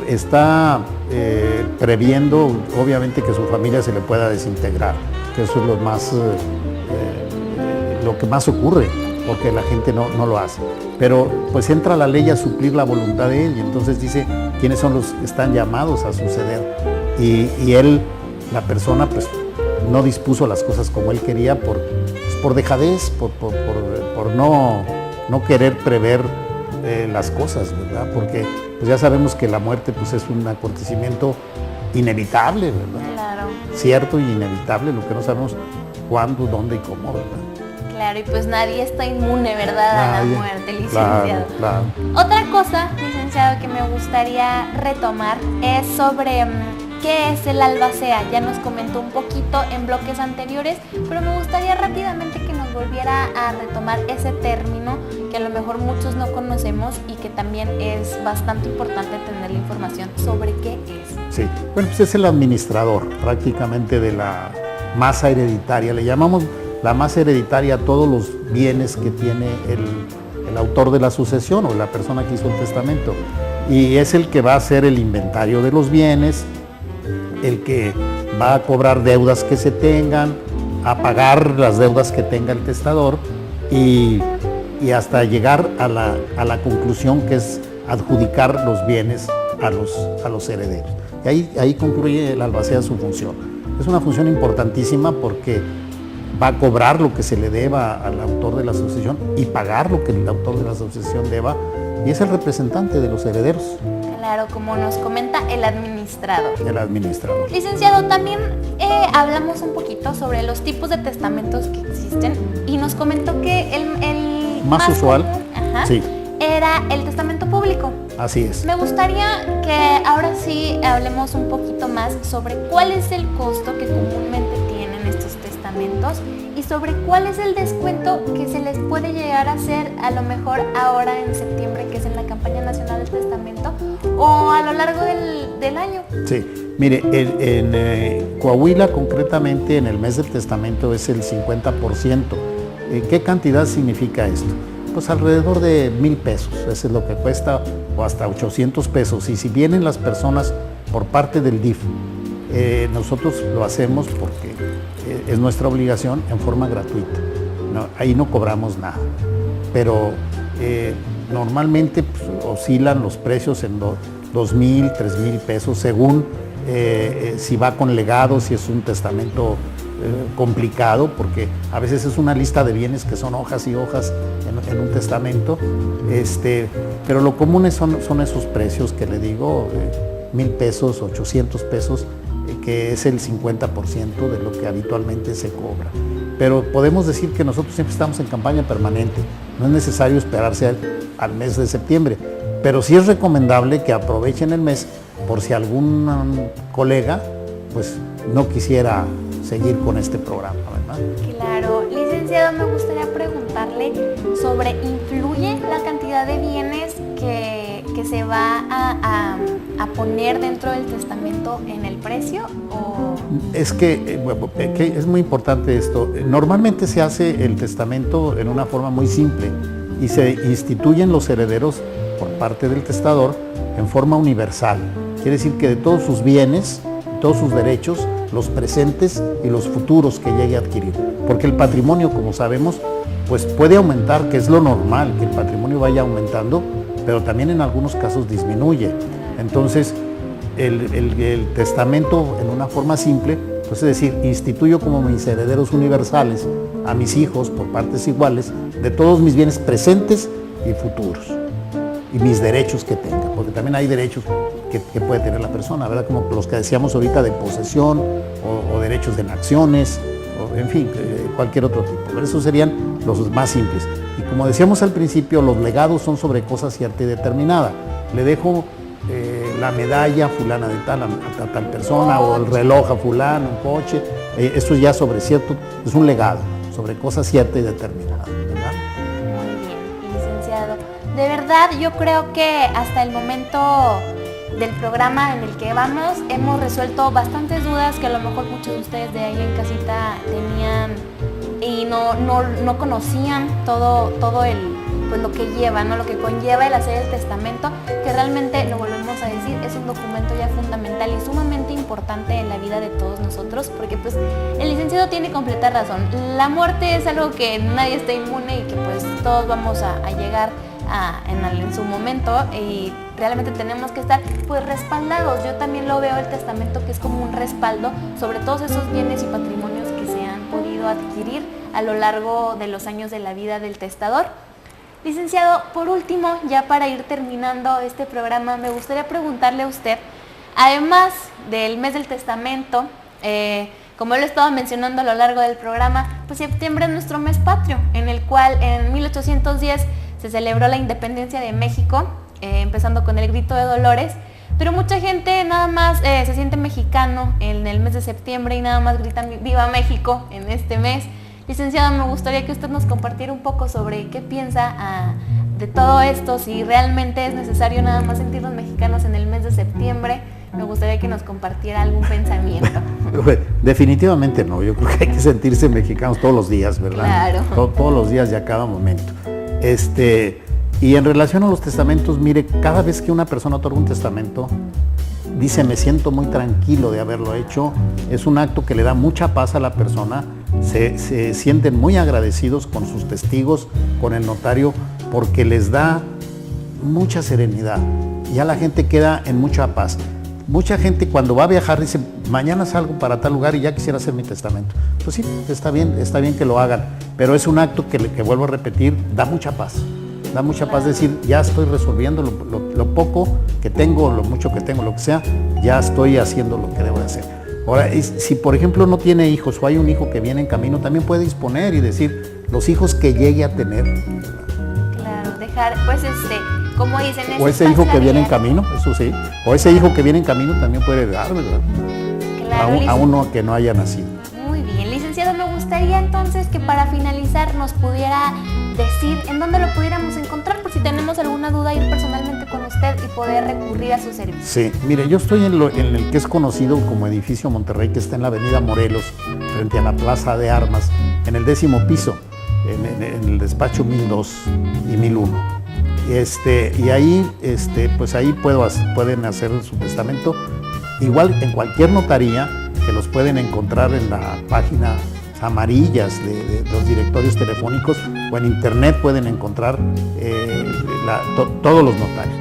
está previendo, obviamente, que su familia se le pueda desintegrar, que eso es lo que más ocurre, porque la gente no lo hace. Pero pues entra la ley a suplir la voluntad de él, y entonces dice quiénes son los que están llamados a suceder. Y él, la persona, pues no dispuso las cosas como él quería por dejadez, por no querer prever las cosas, ¿verdad? Porque pues ya sabemos que la muerte pues es un acontecimiento inevitable, ¿verdad? Claro. Cierto y inevitable, lo que no sabemos cuándo, dónde y cómo, ¿verdad? Claro, y pues nadie está inmune, ¿verdad?, a la muerte, licenciado. Claro. Otra cosa, licenciado, que me gustaría retomar es sobre qué es el albacea. Ya nos comentó un poquito en bloques anteriores, pero me gustaría rápidamente que nos volviera a retomar ese término que a lo mejor muchos no conocemos y que también es bastante importante tener la información sobre qué es. Sí, bueno, pues es el administrador prácticamente de la masa hereditaria. Le llamamos la masa hereditaria a todos los bienes que tiene el autor de la sucesión o la persona que hizo el testamento. Y es el que va a hacer el inventario de los bienes, el que va a cobrar deudas que se tengan, a pagar las deudas que tenga el testador y hasta llegar a la conclusión, que es adjudicar los bienes a los herederos. Y ahí concluye el albacea su función. Es una función importantísima porque va a cobrar lo que se le deba al autor de la sucesión y pagar lo que el autor de la sucesión deba, y es el representante de los herederos. Claro, como nos comenta el administrador. El administrador. Licenciado, también hablamos un poquito sobre los tipos de testamentos que existen y nos comentó que el más usual, común, sí, era el testamento público. Así es. Me gustaría que ahora sí hablemos un poquito más sobre cuál es el costo que comúnmente tienen estos testamentos y sobre cuál es el descuento que se les puede llegar a hacer a lo mejor ahora en septiembre, que es en la campaña nacional del testamento, o a lo largo del año. Sí, mire, en Coahuila concretamente en el mes del testamento es el 50%. ¿Qué cantidad significa esto? Pues alrededor de 1,000 pesos, eso es lo que cuesta, o hasta 800 pesos. Y si vienen las personas por parte del DIF, nosotros lo hacemos porque es nuestra obligación en forma gratuita. No, ahí no cobramos nada, pero normalmente pues, oscilan los precios en 2,000, 3,000 pesos, según si va con legado, si es un testamento complicado, porque a veces es una lista de bienes que son hojas y hojas en un testamento, pero lo común son esos precios que le digo, 1,000 pesos, 800 pesos, que es el 50% de lo que habitualmente se cobra. Pero podemos decir que nosotros siempre estamos en campaña permanente, no es necesario esperarse al mes de septiembre, pero sí es recomendable que aprovechen el mes por si algún colega pues no quisiera seguir con este programa, ¿verdad? Claro. Licenciado, me gustaría preguntarle sobre, ¿influye la cantidad de bienes que se va a poner dentro del testamento en el precio? ¿O? Es que es muy importante esto. Normalmente se hace el testamento en una forma muy simple y se instituyen los herederos por parte del testador en forma universal. Quiere decir que de todos sus bienes, todos sus derechos, los presentes y los futuros que llegue a adquirir. Porque el patrimonio, como sabemos, pues puede aumentar, que es lo normal, que el patrimonio vaya aumentando, pero también en algunos casos disminuye. Entonces, el testamento en una forma simple, pues es decir, instituyo como mis herederos universales a mis hijos por partes iguales de todos mis bienes presentes y futuros y mis derechos que tenga, porque también hay derechos que puede tener la persona, ¿verdad? Como los que decíamos ahorita de posesión o derechos de acciones, o, en fin, cualquier otro tipo. Pero esos serían los más simples. Y como decíamos al principio, los legados son sobre cosa cierta y determinada. Le dejo la medalla fulana de tal a tal persona, o el reloj a fulano, un coche, esto ya sobre cierto, es un legado. sobre cosa cierta y determinada, ¿verdad? Muy bien, licenciado. De verdad, yo creo que hasta el momento del programa en el que vamos hemos resuelto bastantes dudas que a lo mejor muchos de ustedes de ahí en casita tenían y no conocían todo el, pues lo que lleva, ¿no? Lo que conlleva el hacer el testamento, que realmente, lo volvemos a decir, es un documento ya fundamental y sumamente importante en la vida de todos nosotros, porque pues el licenciado tiene completa razón. La muerte es algo que nadie está inmune y que pues todos vamos a llegar en su momento, y realmente tenemos que estar pues respaldados. Yo también lo veo el testamento que es como un respaldo sobre todos esos bienes y patrimonios que se han podido adquirir a lo largo de los años de la vida del testador. Licenciado, por último, ya para ir terminando este programa, me gustaría preguntarle a usted, además del mes del testamento, como lo he estado mencionando a lo largo del programa, pues septiembre es nuestro mes patrio, en el cual en 1810 se celebró la independencia de México, empezando con el Grito de Dolores, pero mucha gente nada más se siente mexicano en el mes de septiembre y nada más gritan ¡Viva México! En este mes. Licenciado, me gustaría que usted nos compartiera un poco sobre qué piensa de todo esto, si realmente es necesario nada más sentirnos mexicanos en el mes de septiembre. Me gustaría que nos compartiera algún pensamiento. Definitivamente no, yo creo que hay que sentirse mexicanos todos los días, ¿verdad? Claro. Todos los días y a cada momento. Y en relación a los testamentos, mire, cada vez que una persona otorga un testamento, dice, me siento muy tranquilo de haberlo hecho, es un acto que le da mucha paz a la persona, se sienten muy agradecidos con sus testigos, con el notario, porque les da mucha serenidad, ya la gente queda en mucha paz. Mucha gente cuando va a viajar dice, mañana salgo para tal lugar y ya quisiera hacer mi testamento. Pues sí, está bien que lo hagan, pero es un acto que vuelvo a repetir, da mucha paz. Da mucha paz decir, ya estoy resolviendo lo poco que tengo, lo mucho que tengo, lo que sea, ya estoy haciendo lo que debo de hacer. Ahora, si por ejemplo no tiene hijos o hay un hijo que viene en camino, también puede disponer y decir los hijos que llegue a tener. Claro, dejar, pues como dicen, o ese hijo que viene en camino, eso sí, o ese hijo que viene en camino también puede dar, ¿verdad? Claro, a uno que no haya nacido. Muy bien, licenciado, me gustaría entonces que para finalizar nos pudiera decir en dónde lo pudiéramos encontrar, por si tenemos alguna duda, ir personalmente con usted y poder recurrir a su servicio. Sí, mire, yo estoy en el que es conocido como Edificio Monterrey, que está en la avenida Morelos, frente a la Plaza de Armas, en el 10º piso, en el despacho 1002 y 1001. Y ahí, pues ahí pueden hacer su testamento, igual en cualquier notaría, que los pueden encontrar en la página amarillas de los directorios telefónicos, o en internet pueden encontrar todos los notarios.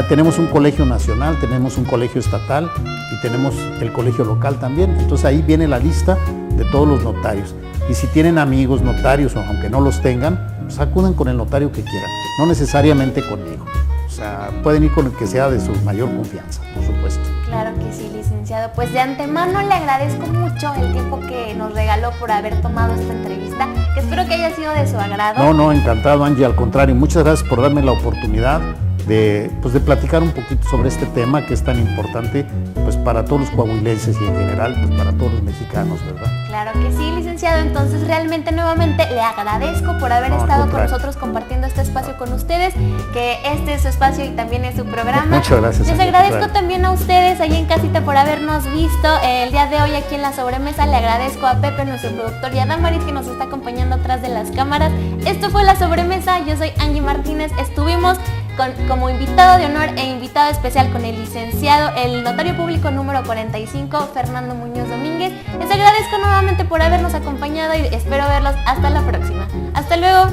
Tenemos un colegio nacional, tenemos un colegio estatal y tenemos el colegio local también. Entonces ahí viene la lista de todos los notarios. Y si tienen amigos notarios, o aunque no los tengan, pues acuden con el notario que quieran, no necesariamente conmigo. O sea, pueden ir con el que sea de su mayor confianza, por supuesto. Claro que sí, licenciado. Pues de antemano le agradezco mucho el tiempo que nos regaló por haber tomado esta entrevista, que espero que haya sido de su agrado. No, encantado, Angie, al contrario, muchas gracias por darme la oportunidad de platicar un poquito sobre este tema que es tan importante pues para todos los coahuilenses y en general pues para todos los mexicanos, ¿verdad? Claro que sí, licenciado. Entonces realmente nuevamente le agradezco por haber estado con nosotros compartiendo este espacio con ustedes, que este es su espacio y también es su programa. Muchas gracias. Les agradezco también a ustedes ahí en casita por habernos visto el día de hoy aquí en La Sobremesa. Le agradezco a Pepe, nuestro productor, y a Damaris, que nos está acompañando atrás de las cámaras. Esto fue La Sobremesa. Yo soy Angie Martínez. Estuvimos como invitado de honor e invitado especial con el licenciado, el notario público número 45, Fernando Muñoz Domínguez. Les agradezco nuevamente por habernos acompañado y espero verlos hasta la próxima. Hasta luego.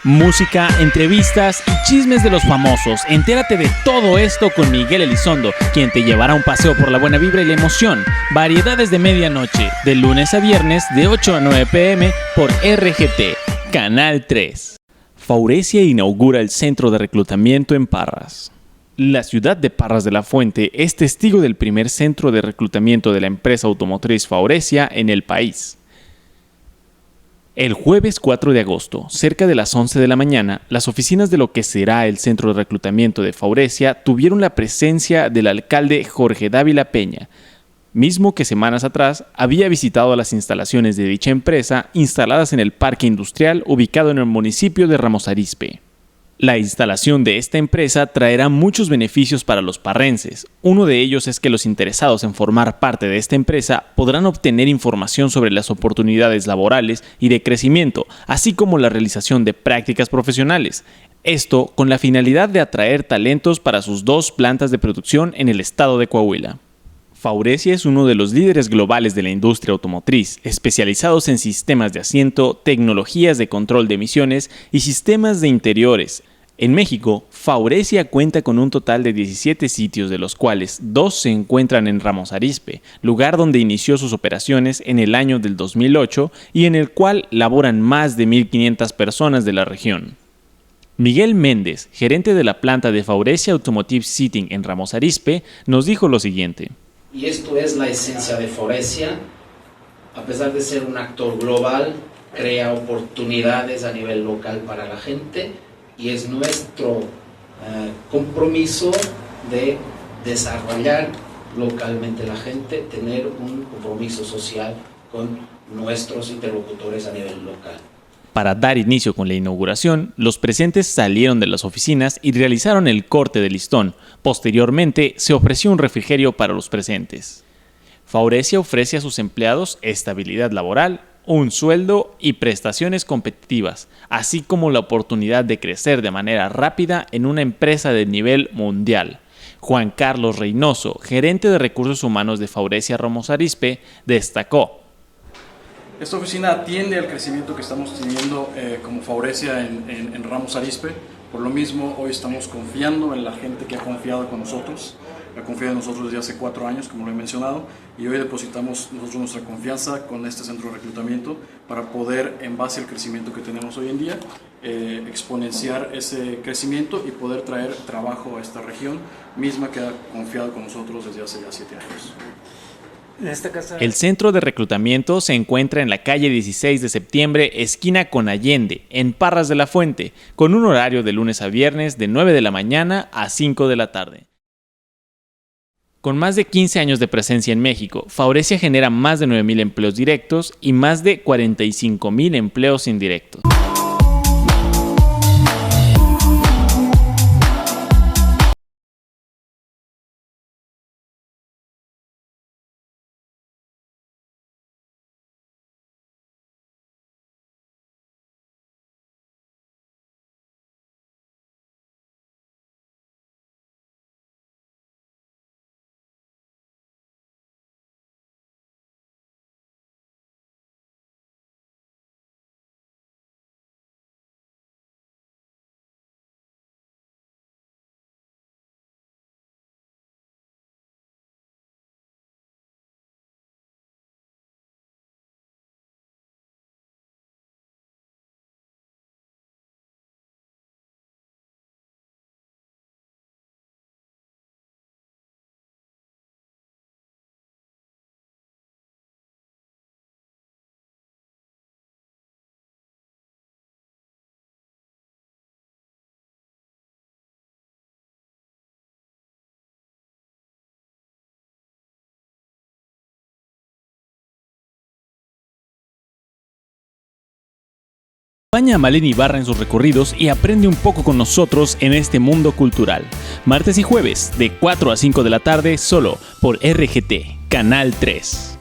Música, entrevistas y chismes de los famosos. Entérate de todo esto con Miguel Elizondo, quien te llevará un paseo por la buena vibra y la emoción. Variedades de medianoche, de lunes a viernes, de 8 a 9 p.m. por RGT, Canal 3. Faurecia inaugura el centro de reclutamiento en Parras. La ciudad de Parras de la Fuente es testigo del primer centro de reclutamiento de la empresa automotriz Faurecia en el país. El jueves 4 de agosto, cerca de las 11 de la mañana, las oficinas de lo que será el centro de reclutamiento de Faurecia tuvieron la presencia del alcalde Jorge Dávila Peña, mismo que semanas atrás había visitado las instalaciones de dicha empresa instaladas en el parque industrial ubicado en el municipio de Ramos Arizpe. La instalación de esta empresa traerá muchos beneficios para los parrenses. Uno de ellos es que los interesados en formar parte de esta empresa podrán obtener información sobre las oportunidades laborales y de crecimiento, así como la realización de prácticas profesionales. Esto con la finalidad de atraer talentos para sus 2 plantas de producción en el estado de Coahuila. Faurecia es uno de los líderes globales de la industria automotriz, especializados en sistemas de asiento, tecnologías de control de emisiones y sistemas de interiores. En México, Faurecia cuenta con un total de 17 sitios, de los cuales 2 se encuentran en Ramos Arizpe, lugar donde inició sus operaciones en el año del 2008 y en el cual laboran más de 1,500 personas de la región. Miguel Méndez, gerente de la planta de Faurecia Automotive Seating en Ramos Arizpe, nos dijo lo siguiente. Y esto es la esencia de Faurecia. A pesar de ser un actor global, crea oportunidades a nivel local para la gente y es nuestro compromiso de desarrollar localmente la gente, tener un compromiso social con nuestros interlocutores a nivel local. Para dar inicio con la inauguración, los presentes salieron de las oficinas y realizaron el corte de listón. Posteriormente, se ofreció un refrigerio para los presentes. Faurecia ofrece a sus empleados estabilidad laboral, un sueldo y prestaciones competitivas, así como la oportunidad de crecer de manera rápida en una empresa de nivel mundial. Juan Carlos Reynoso, gerente de recursos humanos de Faurecia Ramos Arizpe, destacó: esta oficina atiende al crecimiento que estamos teniendo como Faurecia en Ramos Arizpe. Por lo mismo, hoy estamos confiando en la gente que ha confiado con nosotros. Ha confiado en nosotros desde hace 4 años, como lo he mencionado, y hoy depositamos nosotros nuestra confianza con este centro de reclutamiento para poder, en base al crecimiento que tenemos hoy en día, exponenciar ese crecimiento y poder traer trabajo a esta región misma que ha confiado con nosotros desde hace ya 7 años. El centro de reclutamiento se encuentra en la calle 16 de septiembre, esquina con Allende, en Parras de la Fuente, con un horario de lunes a viernes de 9 de la mañana a 5 de la tarde. Con más de 15 años de presencia en México, Faurecia genera más de 9,000 empleos directos y más de 45,000 empleos indirectos. Acompaña a Maleni Ibarra en sus recorridos y aprende un poco con nosotros en este mundo cultural. Martes y jueves, de 4 a 5 de la tarde, solo por RGT, Canal 3.